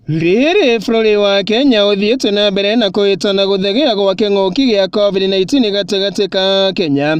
Riri bũrũri wa Kenya ũthiĩte na mbere na kũhĩtana gũthegea gwa kĩng'ũki gĩa COVID-19 gatagatĩ ka Kenya.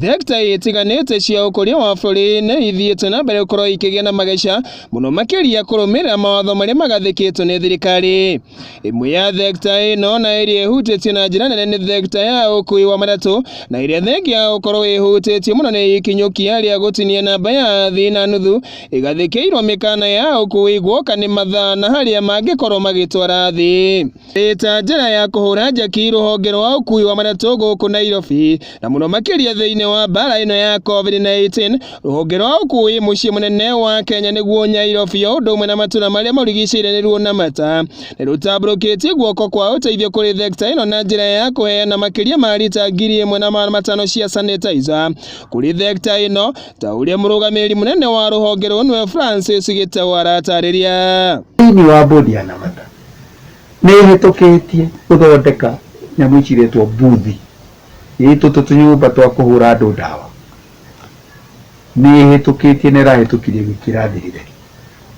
Thekita itiganĩte cia ũkũria wa bũrũri nĩ ithiĩte na mbere gũkorwo ikĩgĩa na mageca mũno makĩria kũrũmĩrĩra mawatho marĩa magathĩkĩtwo nĩ thirikari. Ĩmwe ya thekita ĩno na ĩrĩa ĩhutĩtio na njĩra nene nĩ thekita ya ũkui wa matatũ, na ĩrĩa thengia ya gũkorwo ĩhutĩtio mũno nĩ ikinyũkia rĩa gũtinia namba ya thĩ na nuthu ĩgathĩkĩirwo mĩkana ya ũkui guoka nĩ mathaa na harĩa mangĩkorwo magĩtwara thĩ. Ĩta njĩra ya kũhũra njeki rũhonge rwa ũkui wa matatũ gũkũ Nairobi, na mũno makĩria thĩinĩ wa mbara ĩno ya COVID-19, rũhonge rwa ũkui mũciĩ mũnene wa Kenya nĩguo Nairobi o ũndũ ũmwe na matũra marĩa marigicĩirie nĩruo na mata nĩ rũtambũrũkĩtie guoko kwa ũteithio kũrĩ thekita ĩno na njĩra ya kũheana makĩria ma lita 1,500 cia sanitizer kũrĩ thekita ĩno, ta ũrĩa mũrũgamĩrĩri mũnene wa rũhonge rũu nĩwe Francis Gitau aratarĩria. Thĩinĩ wa bodi ya Namata nĩ ĩhĩtũkĩtie gũthondeka nyamũ ici iretwo mbuthi, tũtũ tũnyũmba twa kũhũra andũ ndawa, nĩ ĩhĩtũkĩtie na ĩrahĩtũkirie wiki irathirire.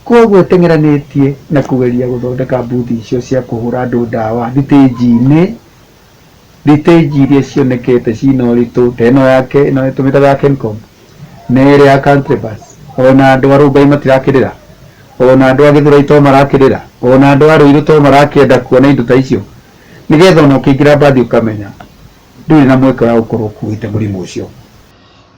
Koguo ĩteng'eranĩtie na kũgeria gũthondeka mbuthi icio cia kũhũra andũ ndawa thitĩnji-inĩ, thitĩnji iria cionekete cina ũritũ ta ĩno yake ĩno ĩtũmĩkaga Kencom na ĩrĩa ya Country Bus, ona andũ a Rongai matirakĩrĩra, ona andũ a Gĩthũrai to marakĩrĩra, ona andũ a Rũirũ to marakĩenda kuona indo ta icio, nĩgetha ona ũkĩingĩra mbathi ũkamenya ndũrĩ na mweke wa gũkorwo ũkuĩte mũrimũ ũcio.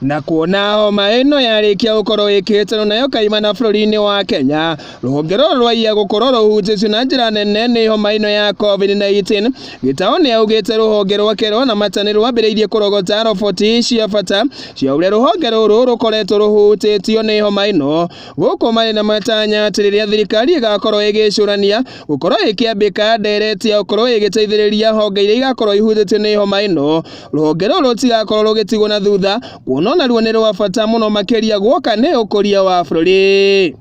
Na kuona homa ĩno yarĩkia gũkorwo ĩkĩhĩtano nayo kaimana bũrũri-inĩ wa Kenya, rũhonge rũrũ rwaiya gũkorwo rũhutĩtio na njĩra nene nĩ homa ĩno ya COVID-19, Gitau nĩ augĩte rũhonge rwake rwa mata nĩ rwambĩrĩirie kũrogota roboti cia bata cia ũrĩa rũhonge rũrũ rũkoretwo rũhutĩtio nĩ homa ĩno, gũkũ marĩ na matanya atĩ rĩrĩa thirikari ĩgakorwo ĩgĩcũrania gũkorwo ĩkĩambĩka ndereti ya gũkorwo ĩgĩteithĩrĩria honge iria igakorwo ihutĩtio nĩ homa ĩno, rũhonge rũrũ rũtigakorwo rũgĩtigwo na thutha, kuona naruo nĩ rwa bata mũno makĩria guoka nĩ ũkũria wa bũrũri.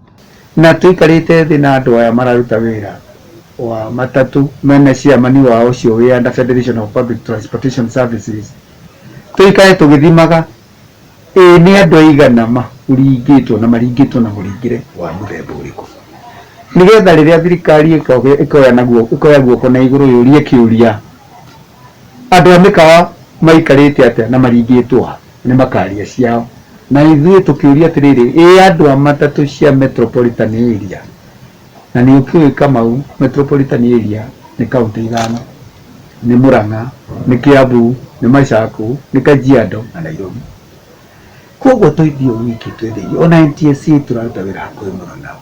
Na tũikarĩte thĩ na andũ aya mararuta wĩra wa matatũ mena ciamani wao ũcio wĩ under Federation of Public Transportation Services, tũikare tũgĩthimaga nĩ andũ aigana maringĩtwo na maringĩtwo na mũringĩre wa mũthemba ũrĩkũ, nĩgetha rĩrĩa thirikari ĩkoya guoko na igũrũ yũrie kĩũria andũ a mĩkawa maikarĩte atĩa na maringĩtwo nĩ makaria ciao, na ithuĩ tũkĩũria atĩrĩrĩ, andũ a matatũ cia metropolitan area, na nĩ ũkĩũĩ Kamau metropolitan area nĩ kaũntĩ ithano, nĩ Murang'a, nĩ Kiambu, nĩ Machaku, nĩ Kajiado na Nairobi. Koguo tũithiĩ wiki twĩthĩ ona NTSA tũraruta wĩra hakuhĩ mũno nao.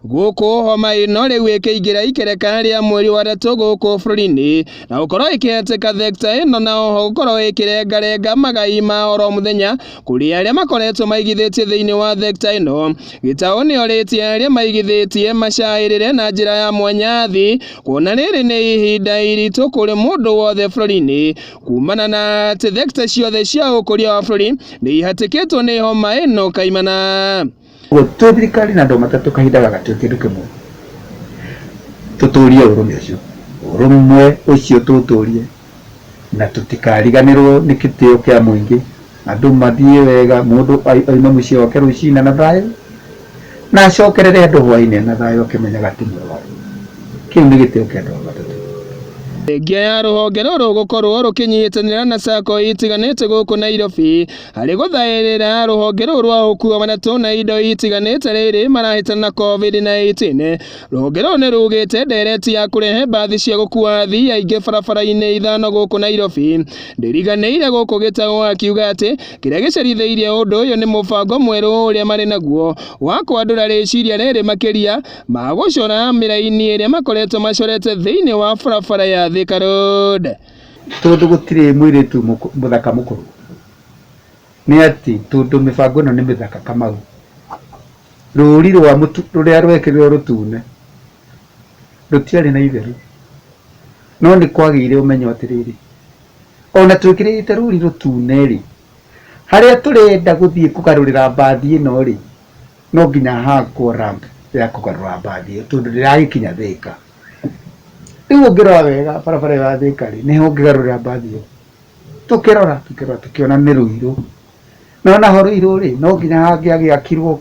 Gũkũ homa ĩno rĩu ĩkĩingĩra ikereka rĩa mweri wa gatatu gũkũ bũrũri-inĩ, na gũkorwo ĩkĩhetũka thekita ĩno na oho gũkorwo ĩkĩrengarenga magai ma oro mũthenya kũrĩ arĩa makoretwo maigithĩtie thĩinĩ wa thekita ĩno. Gitau nĩ orĩtie arĩa maigithĩtie macaĩrĩre na njĩra ya mwanya thĩ, kuona rĩrĩ nĩ ihinda iritũ kũrĩ mũndũ wothe bũrũri-inĩ, kumana na atĩ thekita ciothe cia ũkũria wa bũrũri nĩ ihatĩkĩtwo nĩ homa ĩno kaimana. Twĩ thirikari na andũ a matatũ kahinda gaka twĩ kĩndũ kĩmwe, tũtũrie ũrũmwe ũcio, ũrũmwe ũcio tũtũrie na tũtikariganĩrwo nĩ gĩtĩo kĩa mũingĩ, andũ mathiĩ wega, mũndũ auma mũciĩ wake rũcinĩ na thayũ na acokerere andũ hwainĩ na thayũ akĩmenyaga ti mũrwaru. Kĩu nĩ gĩtĩo kĩa andũ a matatũ. Thengia ya rũhonge rũrũ gũkorwo rũkĩnyitanĩra na SACCO itiganĩte gũkũ Nairobi harĩ gũthaĩrĩra rũhonge rũrũ rwa ũkui wa matatũ na indo itiganĩte rĩrĩ marahĩtana na COVID-19. Rũhonge rũrũ nĩ rugĩte ndereti ya kũrehe mbathi cia gũkua athii aingĩ barabara-inĩ ithano gũkũ Nairobi ndĩriganĩire, gũkũ Gitau akiuga atĩ kĩrĩa gĩcerithĩirie ũndũ ũyũ nĩ mũbango mwerũ ũrĩa marĩ naguo wa kwandũra rĩciria rĩrĩ makĩria ma gũcora mĩraini ĩrĩa makoretwo macorete thĩinĩ wa barabara ya Thika Road. Tondũ gũtirĩ mũirĩtu mũthaka mũkũrũ, nĩ atĩ tondũ mĩbango ĩno nĩ mĩthaka Kamau, rũri rũrĩa rwekĩrirwo rũtune rũtiarĩ na itheru, no nĩ kwagĩire ũmenyo atĩrĩrĩ, ona twĩkĩrĩte rũri rũtune rĩ, harĩa tũrenda gũthiĩ kũgarũrĩra mbathi ĩno rĩ, no nginya hakwo ramp ya kũgarũra mbathi ĩyo tondũ ndĩragĩkinya Thika. Rĩu ũngĩrora wega barabara ya Thika rĩ, nĩho ũngĩgarũrĩra mbathi ĩyo, tũkĩrora tũkĩona nĩ Rũirũ, no naho Rũirũ rĩ, no nginya hangĩagĩakirwo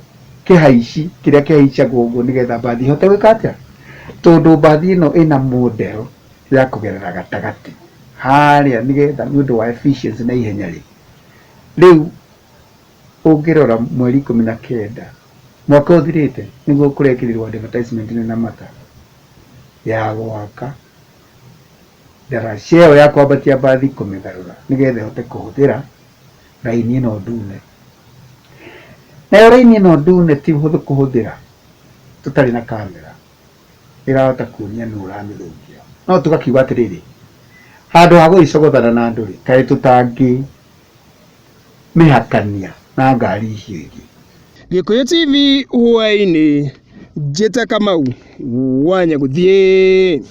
kĩhaici kĩrĩa kĩhaicagwo ũguo nĩgetha mbathi ihote gwĩka atĩa tondu mbathi ĩno ĩna model ya kũgerera gatagati harĩa nĩgetha nĩ ũndũ wa efficiency na ihenya rĩu ũngĩrora mweri 19 mwaka ũthirĩte nĩguo kũrekĩrirwo advertisement na mata ya gwaka daraca ĩyo ya kwambatia mbathi kũmĩgarũra nĩgetha ĩhote kũhũthĩra raini ĩno ndune. Nayo raini ĩno ndune ti hũthũ kũhũthĩra tũtarĩ na kamera ĩrahota kuonia nũ ũramĩthũkia, no tũgakiuga atĩrĩrĩ, handũ ha gũgĩcogothana na andũ kaĩ tũtangĩ mĩhakania na ngari icio ingĩ. Gĩkũyũ TV hwaĩ-inĩ, njĩta Kamau wa Nyagũthiĩ.